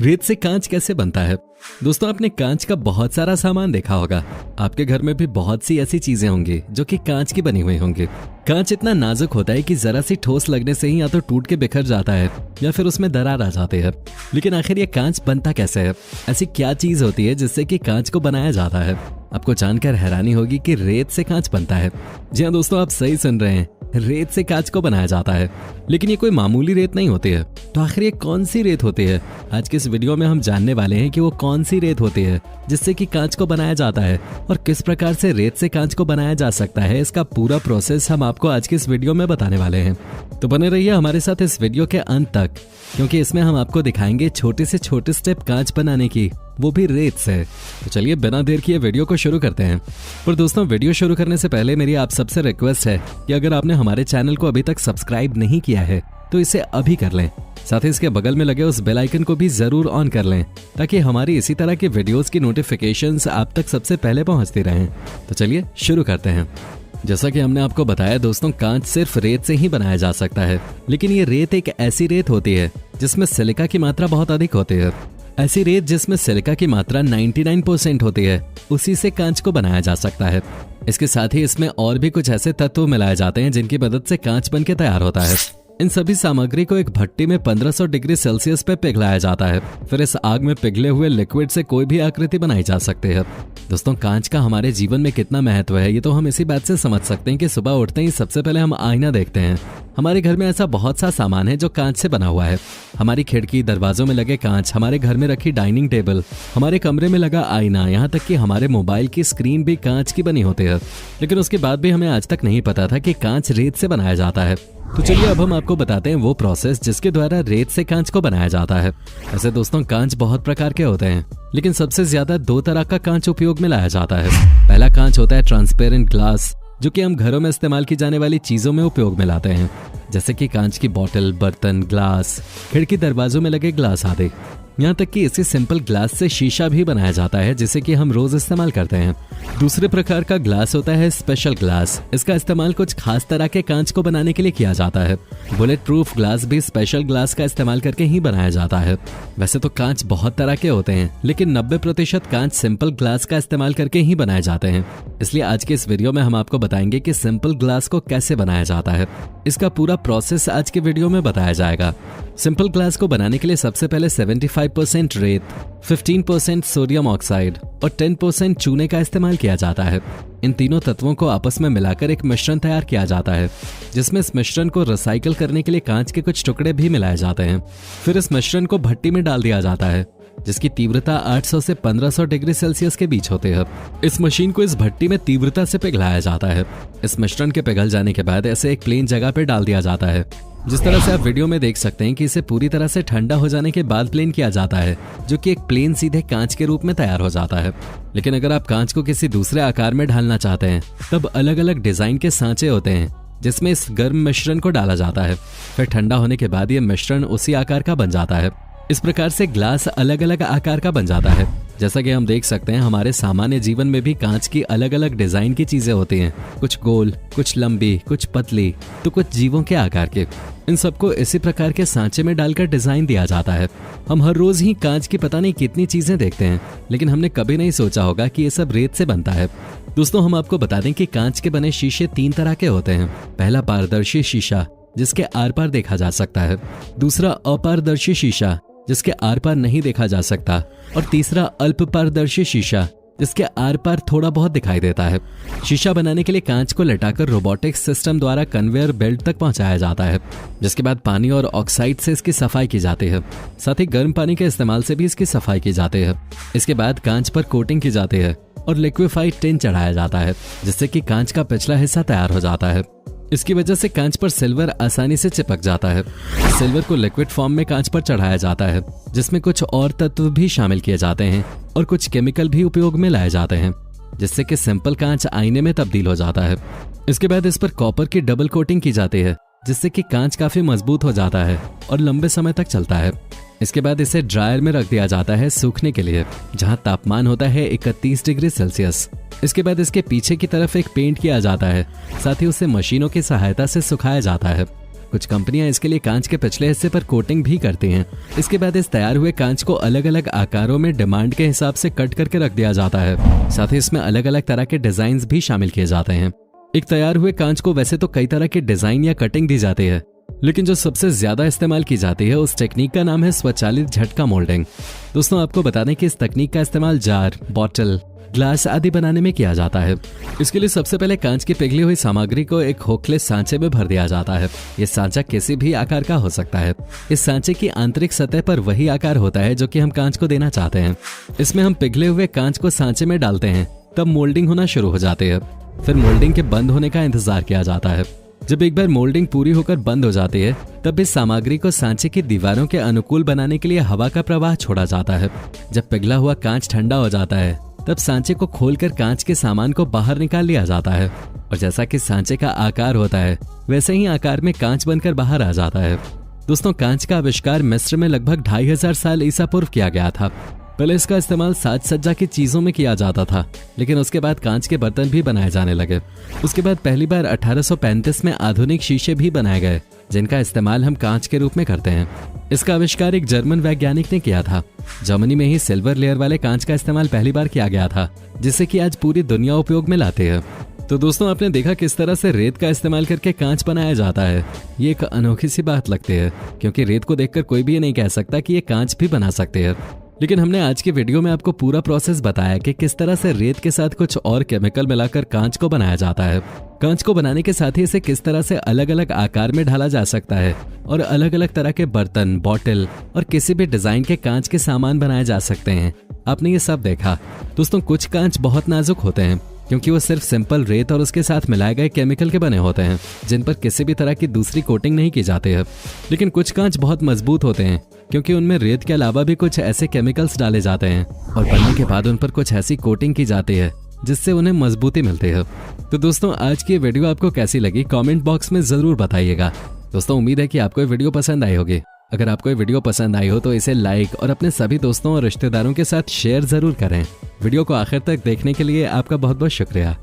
रेत से कांच कैसे बनता है? दोस्तों, आपने कांच का बहुत सारा सामान देखा होगा। आपके घर में भी बहुत सी ऐसी चीजें होंगी जो कि कांच की बनी हुई होंगी। कांच इतना नाजुक होता है कि जरा सी ठोस लगने से ही या तो टूट के बिखर जाता है या फिर उसमें दरार आ जाती है। लेकिन आखिर ये कांच बनता कैसे है? ऐसी क्या चीज होती है जिससे कि कांच को बनाया जाता है? आपको जानकर हैरानी होगी कि रेत से कांच बनता है। जी हाँ दोस्तों, आप सही सुन रहे हैं, रेत से कांच को बनाया जाता है। लेकिन ये कोई मामूली रेत नहीं होती है। तो आखिर ये कौन सी रेत होती है? आज के इस वीडियो में हम जानने वाले हैं कि वो कौन सी रेत होती है जिससे कि कांच को बनाया जाता है और किस प्रकार से रेत से कांच को बनाया जा सकता है। इसका पूरा प्रोसेस हम आपको आज के इस वीडियो में बताने वाले हैं। तो बने रहिए हमारे साथ इस वीडियो के अंत तक, क्योंकि इसमें हम आपको दिखाएंगे छोटे से छोटे स्टेप कांच बनाने की, वो भी रेत से। तो चलिए बिना देर किए वीडियो को शुरू करते हैं। पर दोस्तों, वीडियो शुरू करने से पहले मेरी आप सबसे रिक्वेस्ट है कि अगर आपने हमारे चैनल को अभी तक सब्सक्राइब नहीं किया है तो इसे अभी कर लें। साथ ही इसके बगल में लगे उस बेल आइकन को भी जरूर ऑन कर लें ताकि हमारी इसी तरह के वीडियोस की नोटिफिकेशंस आप तक सबसे पहले पहुंचती रहें। तो चलिए शुरू करते हैं। जैसा कि हमने आपको बताया दोस्तों, कांच सिर्फ रेत से ही बनाया जा सकता है। लेकिन ये रेत एक ऐसी रेत होती है जिसमें सिलिका की मात्रा बहुत अधिक होती है। ऐसी रेत जिसमें सिलिका की मात्रा 99% होती है, उसी से कांच को बनाया जा सकता है। इसके साथ ही इसमें और भी कुछ ऐसे तत्व मिलाए जाते हैं जिनकी मदद से कांच बनके तैयार होता है। इन सभी सामग्री को एक भट्टी में 1500 डिग्री सेल्सियस पे पिघलाया जाता है। फिर इस आग में पिघले हुए लिक्विड से कोई भी आकृति बनाई जा सकती है। दोस्तों, कांच का हमारे जीवन में कितना महत्व है ये तो हम इसी बात से समझ सकते हैं कि सुबह उठते ही सबसे पहले हम आईना देखते हैं। हमारे घर में ऐसा बहुत सा सामान है जो कांच से बना हुआ है। हमारी खिड़की, दरवाजों में लगे कांच, हमारे घर में रखी डाइनिंग टेबल, हमारे कमरे में लगा आईना, यहाँ तक कि हमारे मोबाइल की स्क्रीन भी कांच की बनी होती है। लेकिन उसके बाद भी हमें आज तक नहीं पता था कि कांच रेत से बनाया जाता है। तो चलिए अब हम आपको बताते हैं वो प्रोसेस जिसके द्वारा रेत से कांच को बनाया जाता है। ऐसे दोस्तों, कांच बहुत प्रकार के होते हैं, लेकिन सबसे ज्यादा दो तरह का कांच उपयोग में लाया जाता है। पहला कांच होता है ट्रांसपेरेंट ग्लास, जो कि हम घरों में इस्तेमाल की जाने वाली चीजों में उपयोग में लाते हैं, जैसे कि कांच की बोतल, बर्तन, ग्लास, खिड़की दरवाजों में लगे ग्लास आदि। यहाँ तक कि इसी सिंपल ग्लास से शीशा भी बनाया जाता है, जिसे कि हम रोज इस्तेमाल करते हैं। दूसरे प्रकार का ग्लास होता है स्पेशल ग्लास। इसका इस्तेमाल कुछ खास तरह के कांच को बनाने के लिए किया जाता है। बुलेट प्रूफ ग्लास भी स्पेशल ग्लास का इस्तेमाल करके ही बनाया जाता है। वैसे तो कांच बहुत तरह के होते हैं, लेकिन 90% कांच सिंपल ग्लास का इस्तेमाल करके ही बनाए जाते हैं। इसलिए आज के इस वीडियो में हम आपको बताएंगे कि सिंपल ग्लास को कैसे बनाया जाता है। इसका पूरा प्रोसेस आज के वीडियो में बताया जाएगा। सिंपल ग्लास को बनाने के लिए सबसे पहले 75% रेत, 15% सोडियम ऑक्साइड और 10% चूने का इस्तेमाल किया जाता है। इन तीनों तत्वों को आपस में मिलाकर एक मिश्रण तैयार किया जाता है, जिसमें इस मिश्रण को रिसाइकल करने के लिए कांच के कुछ टुकड़े भी मिलाए जाते हैं। फिर इस मिश्रण को भट्टी में डाल दिया जाता है, जिसकी तीव्रता 800 से 1500 डिग्री सेल्सियस के बीच होती है। इस मशीन को इस भट्टी में तीव्रता से पिघलाया जाता है। इस मिश्रण के पिघल जाने के बाद इसे एक प्लेन जगह पर डाल दिया जाता है। जिस तरह से आप वीडियो में देख सकते हैं कि इसे पूरी तरह से ठंडा हो जाने के बाद प्लेन किया जाता है, जो कि एक प्लेन सीधे कांच के रूप में तैयार हो जाता है। लेकिन अगर आप कांच को किसी दूसरे आकार में ढालना चाहते हैं, तब अलग अलग डिजाइन के सांचे होते हैं जिसमें इस गर्म मिश्रण को डाला जाता है। फिर ठंडा होने के बाद ये मिश्रण उसी आकार का बन जाता है। इस प्रकार से ग्लास अलग अलग आकार का बन जाता है। जैसा कि हम देख सकते हैं, हमारे सामान्य जीवन में भी कांच की अलग अलग डिजाइन की चीजें होती हैं, कुछ गोल, कुछ लंबी, कुछ पतली, तो कुछ जीवों के आकार के। इन सबको इसी प्रकार के सांचे में डालकर डिजाइन दिया जाता है। हम हर रोज ही कांच की पता नहीं कितनी चीजें देखते हैं, लेकिन हमने कभी नहीं सोचा होगा कि ये सब रेत से बनता है। दोस्तों, हम आपको बता दें कि कांच के बने शीशे 3 तरह के होते हैं। पहला पारदर्शी शीशा, जिसके आर पार देखा जा सकता है। दूसरा अपारदर्शी शीशा, जिसके आर पार नहीं देखा जा सकता। और तीसरा अल्प पारदर्शी शीशा, जिसके आर पार थोड़ा बहुत दिखाई देता है। शीशा बनाने के लिए कांच को लटाकर रोबोटिक्स सिस्टम द्वारा कन्वेयर बेल्ट तक पहुंचाया जाता है, जिसके बाद पानी और ऑक्साइड से इसकी सफाई की जाती है। साथ ही गर्म पानी के इस्तेमाल से भी इसकी सफाई की जाती है। इसके बाद कांच पर कोटिंग की जाती है और लिक्विफाइड टिन चढ़ाया जाता है, जिससे कि कांच का पिछला हिस्सा तैयार हो जाता है। इसकी वजह से कांच पर सिल्वर आसानी से चिपक जाता है। सिल्वर को लिक्विड फॉर्म में कांच पर चढ़ाया जाता है, जिसमें कुछ और तत्व भी शामिल किए जाते हैं और कुछ केमिकल भी उपयोग में लाए जाते हैं, जिससे कि सिंपल कांच आईने में तब्दील हो जाता है। इसके बाद इस पर कॉपर की डबल कोटिंग की जाती है, जिससे कि कांच काफी मजबूत हो जाता है और लंबे समय तक चलता है। इसके बाद इसे ड्रायर में रख दिया जाता है सूखने के लिए, जहां तापमान होता है 31 डिग्री सेल्सियस। इसके बाद इसके पीछे की तरफ एक पेंट किया जाता है, साथ ही उसे मशीनों की सहायता से सुखाया जाता है। कुछ कंपनियां इसके लिए कांच के पिछले हिस्से पर कोटिंग भी करती हैं। इसके बाद इस तैयार हुए कांच को अलग अलग आकारों में डिमांड के हिसाब से कट करके रख दिया जाता है। साथ ही इसमें अलग अलग तरह के डिजाइन भी शामिल किए जाते हैं। एक तैयार हुए कांच को वैसे तो कई तरह के डिजाइन या कटिंग दी जाती है, लेकिन जो सबसे ज्यादा इस्तेमाल की जाती है उस टेक्निक का नाम है स्वचालित झटका मोल्डिंग। दोस्तों आपको बता दें कि इस तकनीक का इस्तेमाल जार, बॉटल, ग्लास आदि बनाने में किया जाता है। इसके लिए सबसे पहले कांच की पिघली हुई सामग्री को एक खोखले सांचे में भर दिया जाता है। ये सांचा किसी भी आकार का हो सकता है। इस सांचे की आंतरिक सतह पर वही आकार होता है जो कि हम कांच को देना चाहते हैं। इसमें हम पिघले हुए कांच को सांचे में डालते हैं, तब मोल्डिंग होना शुरू हो जाती है। फिर मोल्डिंग के बंद होने का इंतजार किया जाता है। जब एक बार मोल्डिंग पूरी होकर बंद हो जाती है, तब इस सामग्री को सांचे की दीवारों के अनुकूल बनाने के लिए हवा का प्रवाह छोड़ा जाता है। जब पिघला हुआ कांच ठंडा हो जाता है, तब सांचे को खोलकर कांच के सामान को बाहर निकाल लिया जाता है और जैसा कि सांचे का आकार होता है वैसे ही आकार में कांच बनकर बाहर आ जाता है। दोस्तों कांच का आविष्कार मिस्र में लगभग 2500 साल ईसा पूर्व किया गया था। पहले इसका इस्तेमाल साज सज्जा की चीजों में किया जाता था, लेकिन उसके बाद कांच के बर्तन भी बनाए जाने लगे। उसके बाद पहली बार 1835 में आधुनिक शीशे भी बनाए गए, जिनका इस्तेमाल हम कांच के रूप में करते हैं। इसका आविष्कार एक जर्मन वैज्ञानिक ने किया था। जर्मनी में ही सिल्वर लेयर वाले कांच का इस्तेमाल पहली बार किया गया था, जिसे कि आज पूरी दुनिया उपयोग में लाती है। तो दोस्तों आपने देखा किस तरह से रेत का इस्तेमाल करके कांच बनाया जाता है। ये एक अनोखी सी बात लगती है, क्योंकि रेत को देखकर कोई भी ये नहीं कह सकता कि ये कांच भी बना सकते हैं। लेकिन हमने आज की वीडियो में आपको पूरा प्रोसेस बताया कि किस तरह से रेत के साथ कुछ और केमिकल मिलाकर कांच को बनाया जाता है। कांच को बनाने के साथ ही इसे किस तरह से अलग अलग आकार में ढाला जा सकता है और अलग अलग तरह के बर्तन, बॉटल और किसी भी डिजाइन के कांच के सामान बनाए जा सकते हैं। आपने ये सब देखा। दोस्तों कुछ कांच बहुत नाजुक होते हैं, क्योंकि वो सिर्फ सिंपल रेत और उसके साथ मिलाए गए केमिकल के बने होते हैं, जिन पर किसी भी तरह की दूसरी कोटिंग नहीं की जाती है। लेकिन कुछ कांच बहुत मजबूत होते हैं, क्योंकि उनमें रेत के अलावा भी कुछ ऐसे केमिकल्स डाले जाते हैं और बनने के बाद उन पर कुछ ऐसी कोटिंग की जाती है जिससे उन्हें मजबूती मिलती है। तो दोस्तों आज की वीडियो आपको कैसी लगी कमेंट बॉक्स में जरूर बताइएगा। दोस्तों उम्मीद है कि आपको ये वीडियो पसंद आई होगी। अगर आपको ये वीडियो पसंद आई हो तो इसे लाइक और अपने सभी दोस्तों और रिश्तेदारों के साथ शेयर जरूर करें। वीडियो को आखिर तक देखने के लिए आपका बहुत बहुत शुक्रिया।